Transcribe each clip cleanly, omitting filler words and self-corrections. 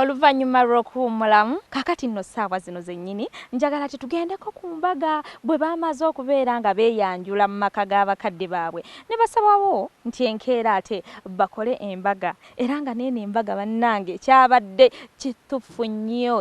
Oluvannyuma lw'okuwummulamu kakati nno ssaawa zino zennyini njagala tetugendeko ku mbaga bwe baamaze okubeera nga beeyanjula mu maka g'abakadde baabwe ne basabawo nti enkeera ate bakole embaga era nga neeno embaga bannange kyabadde kituufu nnyo.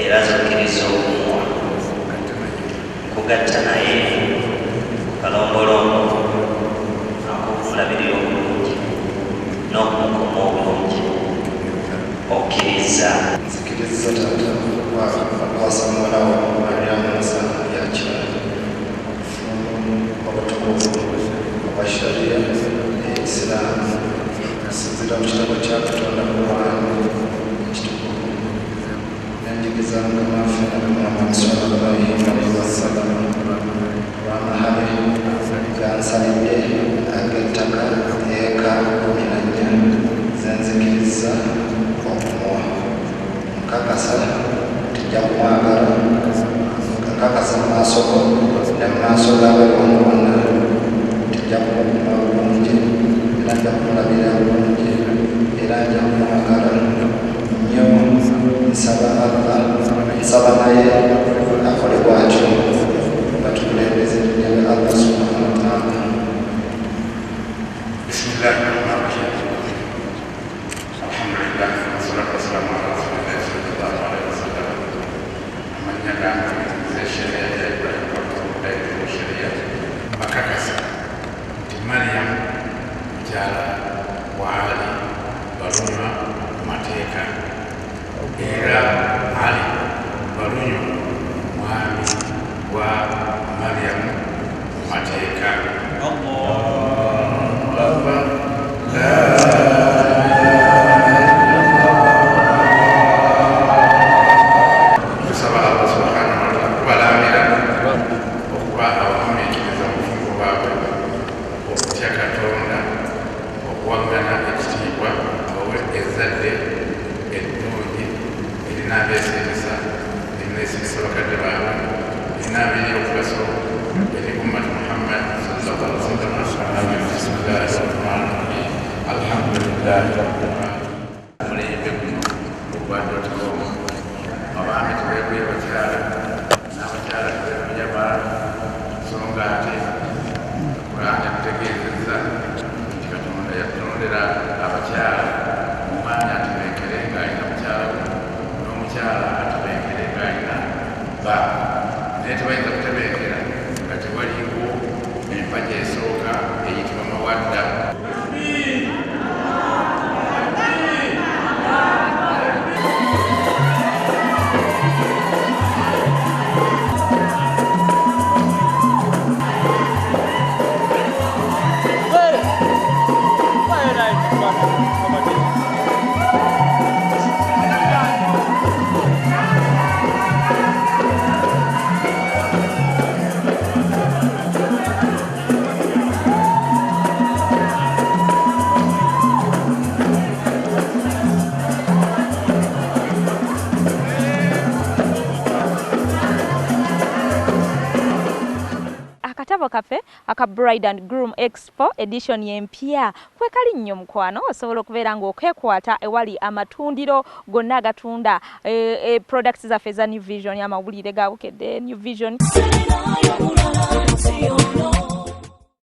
Era zo kirizo kugatta naye kalombolombo akuvulabirira obulungi n'okukoma obulungi okkiriza nzikiriza taata akwasa muwala wo alyamusa yakira obutukuvu obwa shariya eisiraamu asinzira mu kitabo kya katonda Qur'ani ekitukuvu n'enjigiriza Mukama waffe Nabi Muhammad sallallahu alaihi wasallam olw'amahale gansalidde ag'ettaka eka 14 zenzikiriza okumuwa nkakasa tijja kumwagala nkakasa mu maaso go ne mu maaso g'abalwana bonna tijja kumukuma bulungi era nja kumulabira bulungi era nja kumwagala nnyo nsaba naye akole bw'atyo nga tukulembeze nnyabe Allah subhanahu wa ta'ala. Bismillahirrahmanirrahim. Alhamdulillah wassalatu wassalamu ala rasulillah sallallahu alaihi wasallam. Amanyagamba ze sheria ya Ibrahim kwa sheria makakasa nti Maryam mukyala wa Ali balumwa mu mateeka era Ali balumwa mwami wa Maryam mu mateeka. Allahu Akbar. Cafe aka Bride and Groom Expo edition yempya kwekali nnyo mukwano osobola okubeera ng'okwekwata ewali amatundiro gonna agatunda products zaffe za New Vision amawulire gabukedde New Vision